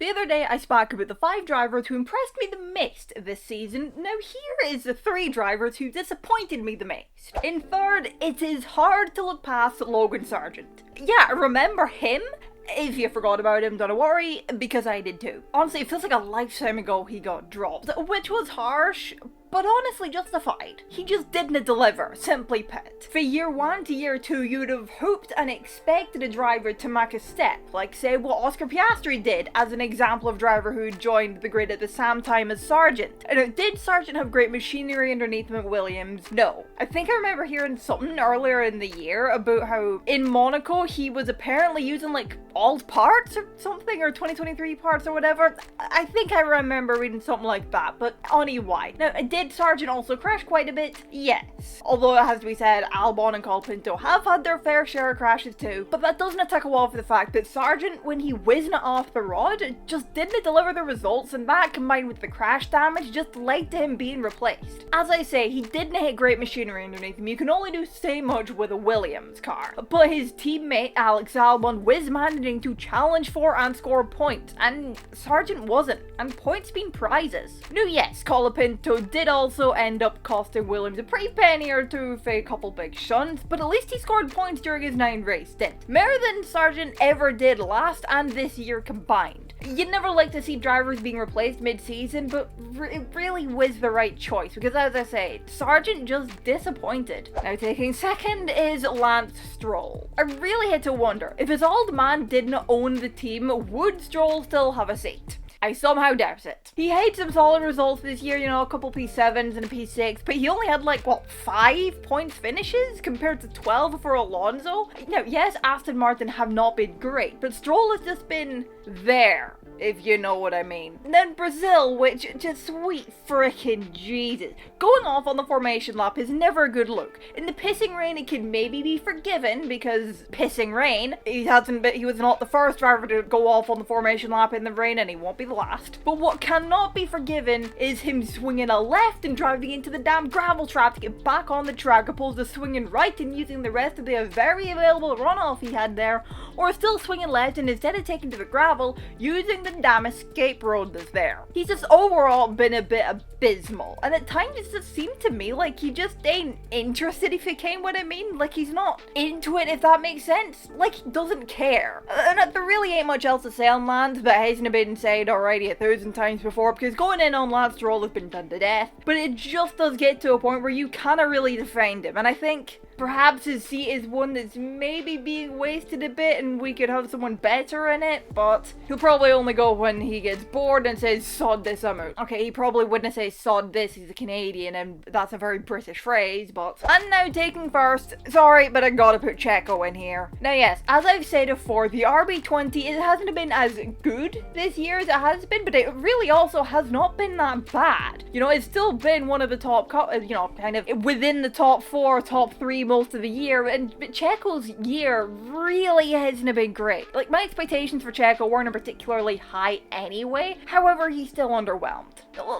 The other day I spoke about the 5 drivers who impressed me the most this season. Now here is the 3 drivers who disappointed me the most. In third, it is hard to look past Logan Sargent. Yeah, remember him? If you forgot about him, don't worry, because I did too. Honestly, it feels like a lifetime ago he got dropped, which was harsh, but honestly justified. He just didn't deliver, simply put. For year 1 to year 2, you'd have hoped and expected a driver to make a step, like say what Oscar Piastri did as an example of driver who joined the grid at the same time as Sargent. And did Sargent have great machinery underneath him at Williams? No. I think I remember hearing something earlier in the year about how in Monaco he was apparently using like old parts or something, or 2023 parts or whatever. I think I remember reading something like that, but anyway. Now, did Sargent also crash quite a bit? Yes. Although it has to be said, Albon and Colapinto have had their fair share of crashes too, but that doesn't take away from the fact that Sargent, when he whizzed it off the rod, just didn't deliver the results, and that combined with the crash damage just led to him being replaced. As I say, he didn't hit great machinery underneath him. You can only do so much with a Williams car, but his teammate Alex Albon was managing to challenge for and score points, and Sargent wasn't, and points being prizes. Now yes, Colapinto did also end up costing Williams a pretty penny or two for a couple big shunts, but at least he scored points during his 9-race stint. More than Sargent ever did last and this year combined. You'd never like to see drivers being replaced mid-season, but it really was the right choice, because as I say, Sargent just disappointed. Now taking second is Lance Stroll. I really had to wonder, if his old man didn't own the team, would Stroll still have a seat? I somehow doubt it. He had some solid results this year, you know, a couple P7s and a P6, but he only had like, what, 5 points finishes compared to 12 for Alonso? Now, yes, Aston Martin have not been great, but Stroll has just been there, if you know what I mean. And then Brazil, which, just sweet frickin' Jesus. Going off on the formation lap is never a good look. In the pissing rain, it can maybe be forgiven, because pissing rain, he was not the first driver to go off on the formation lap in the rain, and he won't be the last. But what cannot be forgiven is him swinging a left and driving into the damn gravel trap to get back on the track, opposed to swinging right and using the rest of the very available runoff he had there, or still swinging left and instead of taking to the gravel, using the damn escape road that's there. He's just overall been a bit abysmal, and at times it just seemed to me like he just ain't interested, if you can what I mean. Like he's not into it, if that makes sense. Like he doesn't care. And there really ain't much else to say on Lance that hasn't been said already 1,000 times before, because going in on Lance Stroll has been done to death, but it just does get to a point where you cannot really defend him, and I think perhaps his seat is one that's maybe being wasted a bit and we could have someone better in it, but he'll probably only go when he gets bored and says, sod this, I'm out. Okay, he probably wouldn't say sod this, he's a Canadian and that's a very British phrase, but... And now taking first, sorry, but I gotta put Checo in here. Now yes, as I've said before, the RB20, it hasn't been as good this year as it has been, but it really also has not been that bad. You know, it's still been one of the top, you know, kind of within the top 4, top 3 most of the year, but Checo's year really hasn't been great. Like, my expectations for Checo weren't particularly high anyway, however, he's still underwhelmed.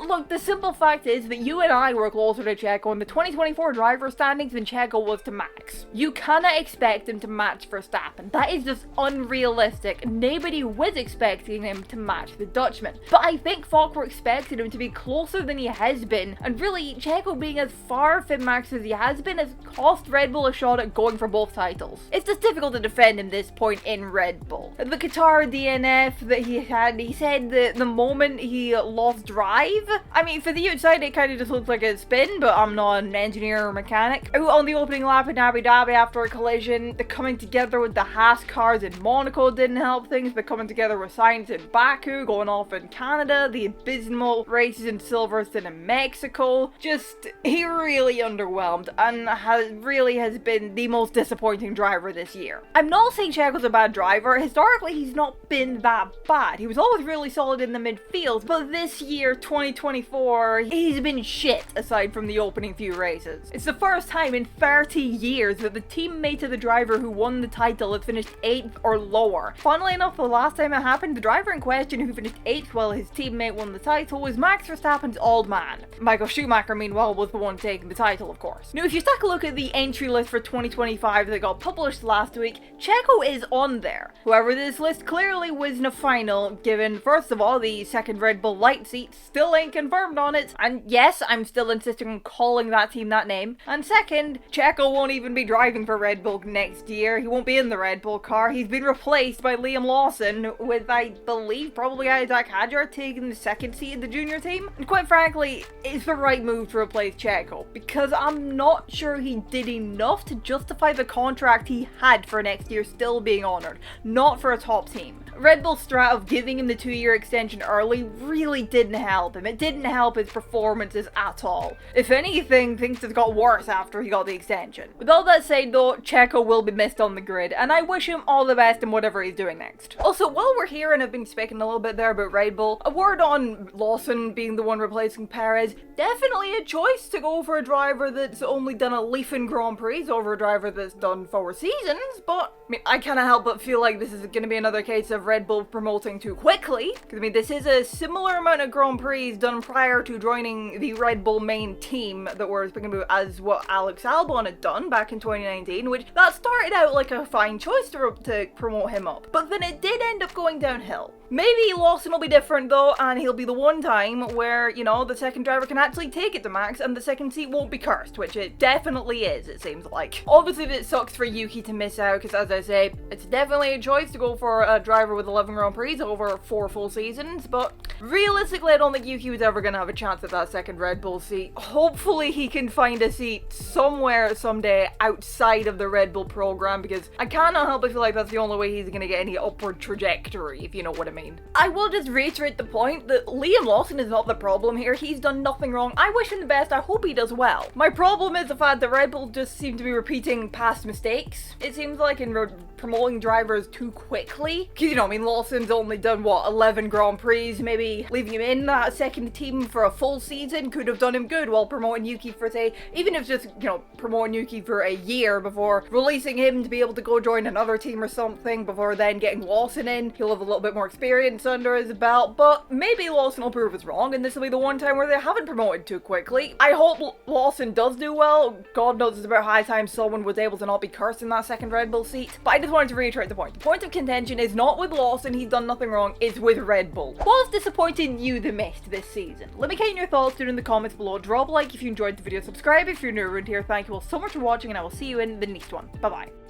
Look, the simple fact is that you and I were closer to Checo in the 2024 driver standings than Checo was to Max. You cannot expect him to match Verstappen. That is just unrealistic. Nobody was expecting him to match the Dutchman. But I think folk were expecting him to be closer than he has been, and really, Checo being as far from Max as he has been has cost Red Bull a shot at going for both titles. It's just difficult to defend him this point in Red Bull. The Qatar DNF that he had, he said that the moment he lost drive, I mean, for the outside it kind of just looks like a spin, but I'm not an engineer or mechanic. Out on the opening lap in Abu Dhabi after a collision, the coming together with the Haas cars in Monaco didn't help things, the coming together with Sainz in Baku, going off in Canada, the abysmal races in Silverstone in Mexico, just, he really underwhelmed and has been the most disappointing driver this year. I'm not saying Checo's a bad driver. Historically, he's not been that bad. He was always really solid in the midfield, but this year, 2024, he's been shit aside from the opening few races. It's the first time in 30 years that the teammate of the driver who won the title had finished 8th or lower. Funnily enough, the last time it happened, the driver in question who finished 8th while his teammate won the title was Max Verstappen's old man. Michael Schumacher, meanwhile, was the one taking the title, of course. Now, if you take a look at the entry list for 2025 that got published last week, Checo is on there. However, this list clearly wasn't a final, given, first of all, the second Red Bull Light seat still ain't confirmed on it, and yes, I'm still insisting on calling that team that name, and second, Checo won't even be driving for Red Bull next year. He won't be in the Red Bull car. He's been replaced by Liam Lawson, with, I believe, probably Isaac Hadjar taking the second seat in the junior team. And quite frankly, it's the right move to replace Checo, because I'm not sure he did enough to justify the contract he had for next year still being honoured, not for a top team. Red Bull's strat of giving him the 2-year extension early really didn't help him. It didn't help his performances at all. If anything, things have got worse after he got the extension. With all that said though, Checo will be missed on the grid, and I wish him all the best in whatever he's doing next. Also, while we're here and I've been speaking a little bit there about Red Bull, a word on Lawson being the one replacing Perez. Definitely a choice to go for a driver that's only done a Liefen Grand Prix over a driver that's done 4 seasons, but I mean, I can't help but feel like this is going to be another case of Red Bull promoting too quickly. Because I mean, this is a similar amount of Grand Prix done prior to joining the Red Bull main team that we're speaking about as what Alex Albon had done back in 2019, which that started out like a fine choice to promote him up. But then it did end up going downhill. Maybe Lawson will be different though, and he'll be the one time where, you know, the second driver can actually take it to Max and the second seat won't be cursed, which it definitely is, it seems like. Obviously it sucks for Yuki to miss out, because as I say, it's definitely a choice to go for a driver with 11 Grand Prix over 4 full seasons, but realistically I don't think Yuki was ever going to have a chance at that second Red Bull seat. Hopefully he can find a seat somewhere someday outside of the Red Bull program, because I cannot help but feel like that's the only way he's going to get any upward trajectory, if you know what I mean. I will just reiterate the point that Liam Lawson is not the problem here. He's done nothing wrong. I wish him the best. I hope he does well. My problem is the fact that Red Bull just seem to be repeating past mistakes. It seems like in promoting drivers too quickly. Because, you know, I mean, Lawson's only done, what, 11 Grand Prix? Maybe leaving him in that second team for a full season could have done him good, while promoting Yuki for, say, even if just, you know, promoting Yuki for a year before releasing him to be able to go join another team or something before then getting Lawson in. He'll have a little bit more experience under his belt, but maybe Lawson will prove us wrong, and this will be the one time where they haven't promoted too quickly. I hope Lawson does do well. God knows it's about high time someone was able to not be cursed in that second Red Bull seat. But I just wanted to reiterate the point. The point of contention is not with Lawson, he's done nothing wrong, it's with Red Bull. What's disappointed you the most this season? Let me get your thoughts down in the comments below. Drop a like if you enjoyed the video, subscribe if you're new around here. Thank you all so much for watching, and I will see you in the next one. Bye bye.